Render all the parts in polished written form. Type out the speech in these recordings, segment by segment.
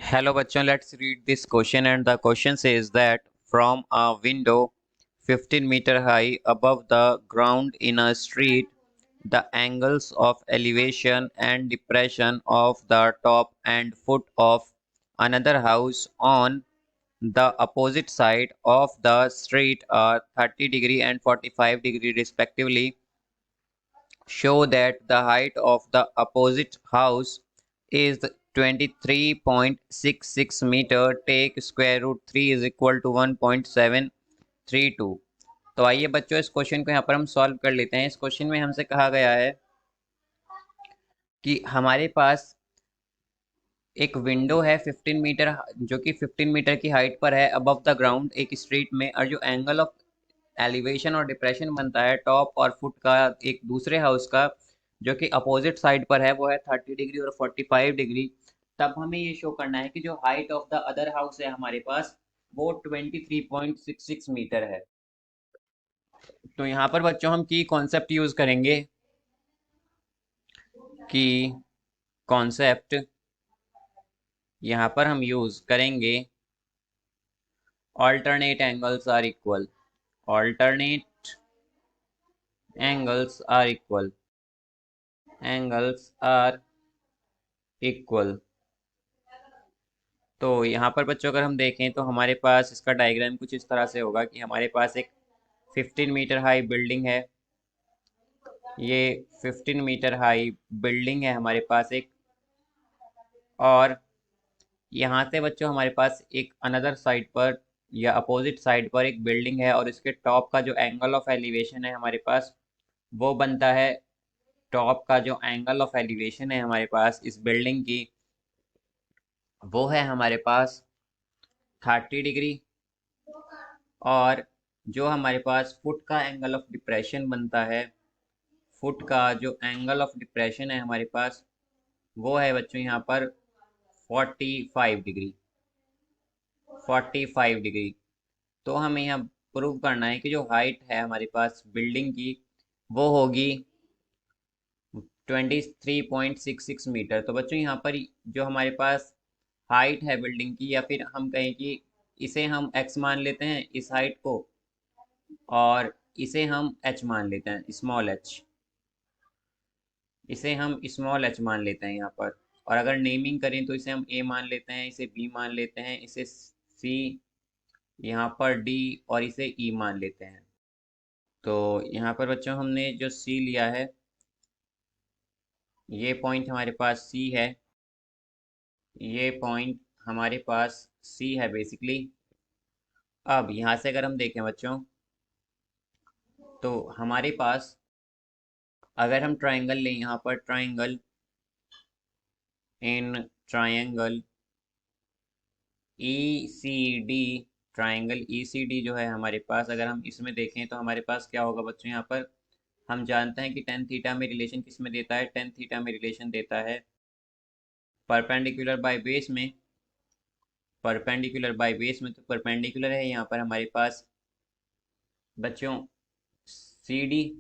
Hello bachon, let's read this question, and the question says that from a window 15-meter high above the ground in a street, the angles of elevation and depression of the top and foot of another house on the opposite side of the street are 30 degree and 45 degree respectively. Show that the height of the opposite house is 23.66 meter. Take square root 3 is equal to 1.732। तो आइए बच्चों इस question को यहाँ पर हम solve कर लेते हैं। इस क्वेश्चन में हमसे कहा गया है कि हमारे पास एक विंडो है 15 मीटर, जो कि 15 मीटर की हाइट पर है अबव द ग्राउंड एक स्ट्रीट में, और जो एंगल ऑफ एलिवेशन और डिप्रेशन बनता है टॉप और फुट का एक दूसरे हाउस का, जो कि अपोजिट साइड पर है, वो है 30 डिग्री और 45 डिग्री। तब हमें ये शो करना है कि जो height of the other house है हमारे पास वो 23.66 मीटर है। तो यहाँ पर बच्चों हम की कॉन्सेप्ट यूज करेंगे। की कॉन्सेप्ट यहाँ पर हम यूज करेंगे alternate angles are equal। alternate angles are equal। angles are equal। तो यहाँ पर बच्चों अगर हम देखें तो हमारे पास इसका डायग्राम कुछ इस तरह से होगा कि हमारे पास एक 15 मीटर हाई बिल्डिंग है। ये 15 मीटर हाई बिल्डिंग है हमारे पास एक, और यहाँ से बच्चों हमारे पास एक अनदर साइड पर या अपोजिट साइड पर एक बिल्डिंग है, और इसके टॉप का जो एंगल ऑफ एलिवेशन है हमारे पास वो बनता है, टॉप का जो एंगल ऑफ एलिवेशन है हमारे पास इस बिल्डिंग की वो है हमारे पास 30 डिग्री। और जो हमारे पास फुट का एंगल ऑफ डिप्रेशन बनता है, फुट का जो एंगल ऑफ डिप्रेशन है हमारे पास वो है बच्चों यहाँ पर 45 डिग्री। 45 डिग्री। तो हमें यहाँ प्रूव करना है कि जो हाइट है हमारे पास बिल्डिंग की वो होगी 23.66 मीटर। तो बच्चों यहाँ पर जो हमारे पास हाइट है बिल्डिंग की, या फिर हम कहें कि इसे हम x मान लेते हैं इस हाइट को, और इसे हम h मान लेते हैं, स्मॉल h। इसे हम स्मॉल h मान लेते हैं यहाँ पर। और अगर नेमिंग करें तो इसे हम a मान लेते हैं, इसे b मान लेते हैं, इसे c, यहाँ पर d, और इसे e मान लेते हैं। तो यहाँ पर बच्चों हमने जो c लिया है, ये पॉइंट हमारे पास c है। ये पॉइंट हमारे पास c है बेसिकली। अब यहाँ से अगर हम देखें बच्चों तो हमारे पास अगर हम ट्राइंगल लें, यहाँ पर triangle, in triangle ECD, triangle ECD जो है हमारे पास, अगर हम इसमें देखें तो हमारे पास क्या होगा बच्चों, यहाँ पर हम जानते हैं कि टेन थीटा में रिलेशन किस में देता है, टेन थीटा में रिलेशन देता है परपेंडिकुलर बाय बेस में। परपेंडिकुलर बाय बेस में, तो परपेंडिकुलर है यहाँ पर हमारे पास बच्चों CD,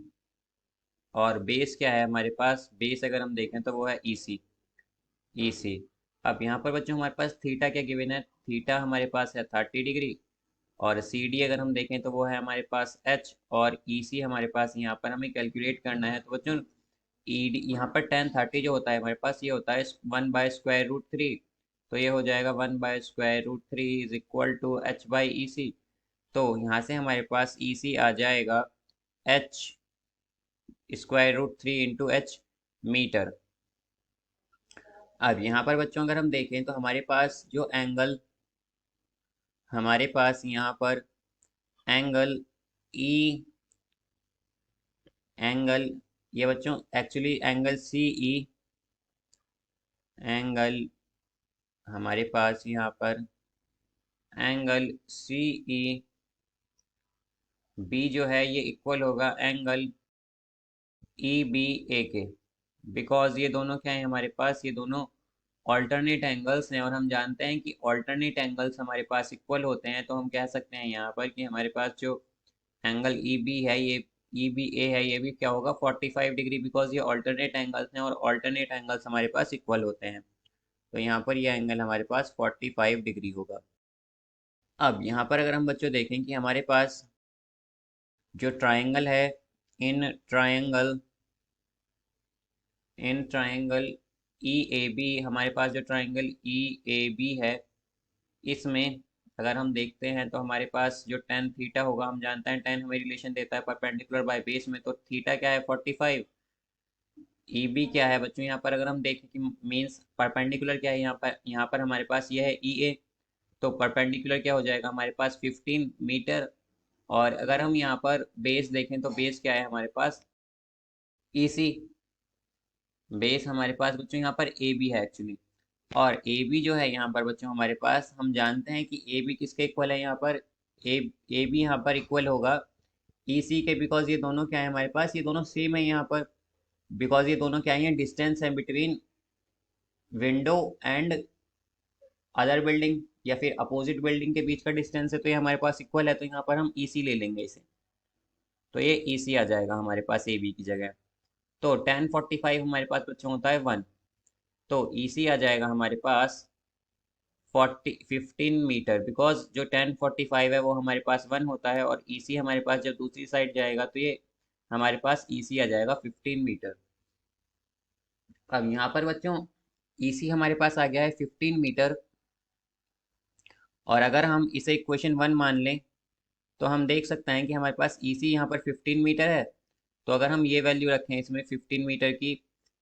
और बेस क्या है हमारे पास, बेस अगर हम देखें तो वो है EC। अब यहाँ पर बच्चों हमारे पास थीटा क्या गिवन है, थीटा हमारे पास है 30 डिग्री, और CD अगर हम देखें तो वो है हमारे पास H, और EC हमारे पास यहाँ पर हमें कैलकुलेट करना है। तो बच्चों ED यहाँ पर टेन 30 जो होता है हमारे पास, ये होता है 1/√3। तो ये हो जाएगा 1/√3 इज इक्वल टू H/EC। तो यहाँ से हमारे पास EC आ जाएगा H√3 इंटू H मीटर। अब यहाँ पर बच्चों अगर हम देखें तो हमारे पास जो एंगल, हमारे पास यहाँ पर एंगल ई, एंगल, ये बच्चों एक्चुअली एंगल CE, एंगल हमारे पास यहाँ पर एंगल CE B जो है ये इक्वल होगा एंगल EBA के, बिकॉज ये दोनों क्या है हमारे पास, ये दोनों ऑल्टरनेट एंगल्स हैं, और हम जानते हैं कि ऑल्टरनेट एंगल्स हमारे पास इक्वल होते हैं। तो हम कह सकते हैं यहाँ पर कि हमारे पास जो एंगल EB है, ये EBA है, ये भी क्या होगा 45 डिग्री, बिकॉज ये ऑल्टरनेट एंगल्स हैं और ऑल्टरनेट एंगल्स हमारे पास इक्वल होते हैं। तो यहाँ पर ये एंगल हमारे पास 45 डिग्री होगा। अब यहाँ पर अगर हम बच्चों देखें कि हमारे पास जो ट्राइंगल है, in triangle E A B, हमारे पास जो ट्राइंगल ई ए बी है, इसमें अगर हम देखते हैं तो हमारे पास जो टेन थीटा होगा, हम जानते हैं टेन हमें रिलेशन देता है परपेंडिकुलर बाय बेस में, तो थीटा क्या है 45। ई बी क्या है बच्चों, यहाँ पर अगर हम देखें कि मीन्स परपेंडिकुलर क्या है, यहाँ पर हमारे पास ये है ई ए, तो परपेंडिकुलर क्या हो जाएगा हमारे पास 15 मीटर। और अगर हम यहाँ पर बेस देखें तो बेस क्या है हमारे पास ई सी। बेस हमारे पास बच्चों यहाँ पर ए बी है एक्चुअली, और ए बी जो है यहाँ पर बच्चों हमारे पास, हम जानते हैं कि ए बी किसके इक्वल है यहाँ पर, ए ए बी यहाँ पर इक्वल होगा ई सी के, बिकॉज ये दोनों क्या है हमारे पास, ये दोनों सेम है यहाँ पर, बिकॉज ये दोनों क्या है, डिस्टेंस है between window and other building, या फिर अपोजिट बिल्डिंग के बीच का डिस्टेंस है, तो ये हमारे पास इक्वल है, तो यहाँ पर हम ई सी ले लेंगे इसे, तो ये ई सी आ जाएगा हमारे पास ए बी की जगह। तो 1045 हमारे पास बच्चों होता है 1, तो ई सी आ जाएगा हमारे पास 15 मीटर, बिकॉज जो 1045 है वो हमारे पास 1 होता है, और ई सी हमारे पास जब दूसरी साइड जाएगा तो ये हमारे पास ई सी आ जाएगा 15 मीटर। अब यहाँ पर बच्चों ई सी हमारे पास आ गया है 15 मीटर, और अगर हम इसे इक्वेशन 1 मान लें तो हम देख सकते हैं कि हमारे पास ई सी यहाँ पर 15 मीटर है, तो अगर हम ये वैल्यू रखें इसमें 15 मीटर की,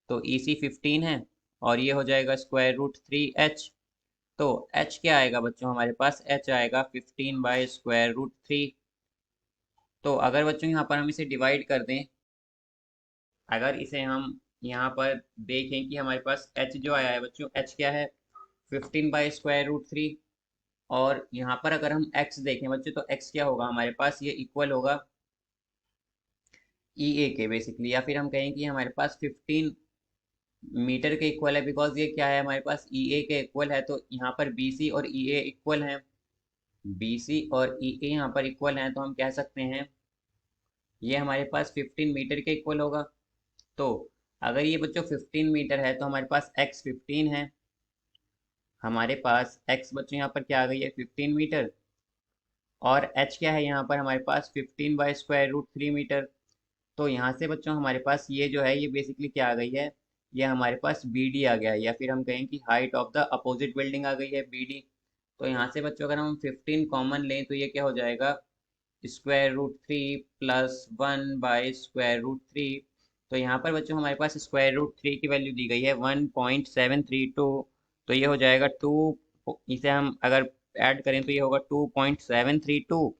तो ई सी 15 है, और ये हो जाएगा √3h। तो h क्या आएगा बच्चों हमारे पास, h आएगा 15/√3। तो अगर बच्चों यहाँ पर हम इसे डिवाइड कर दें, अगर इसे हम यहाँ पर देखें कि हमारे पास h जो आया है बच्चों, h क्या है 15/√3, और यहाँ पर अगर हम x देखें बच्चों, तो x क्या होगा हमारे पास, ये इक्वल होगा ई ए के बेसिकली, या फिर हम कहें कि हमारे पास 15 मीटर के इक्वल है, बिकॉज ये क्या है हमारे पास ई ए के इक्वल है, तो यहाँ पर बी सी और ई ए इक्वल हैं, बी सी और ई ए यहाँ पर इक्वल हैं, तो हम कह सकते हैं ये हमारे पास 15 मीटर के इक्वल होगा। तो अगर ये बच्चों 15 मीटर है तो हमारे पास x 15 है, हमारे पास x बच्चों यहाँ पर क्या आ गई है 15 मीटर, और h क्या है यहाँ पर हमारे पास 15/√3 मीटर। तो यहाँ से बच्चों हमारे पास ये जो है ये बेसिकली क्या आ गई है, ये हमारे पास बी डी आ गया है, या फिर हम कहें कि height of the opposite building आ गई है बी डी। तो यहाँ से बच्चों अगर हम 15 कॉमन लें तो ये क्या हो जाएगा, √3 +1/√3। तो यहाँ पर बच्चों हमारे पास √3 की वैल्यू दी गई है 1.732, तो ये हो जाएगा 2, इसे हम अगर ऐड करें तो ये होगा 2.732,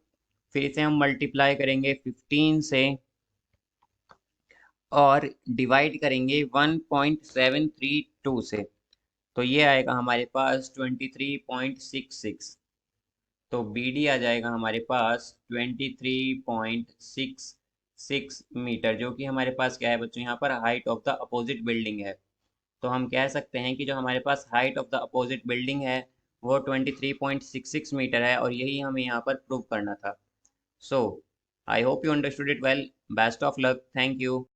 फिर इसे हम मल्टीप्लाई करेंगे 15 से, और डिवाइड करेंगे 1.732 से, तो ये आएगा हमारे पास 23.66। तो बी डी आ जाएगा हमारे पास 23.66 मीटर, जो कि हमारे पास क्या है बच्चों यहाँ पर height of the opposite building है। तो हम कह सकते हैं कि जो हमारे पास height of the opposite building है वो 23.66 मीटर है, और यही हमें यहाँ पर प्रूव करना था। So I hope you understood it well. Best of luck. Thank you.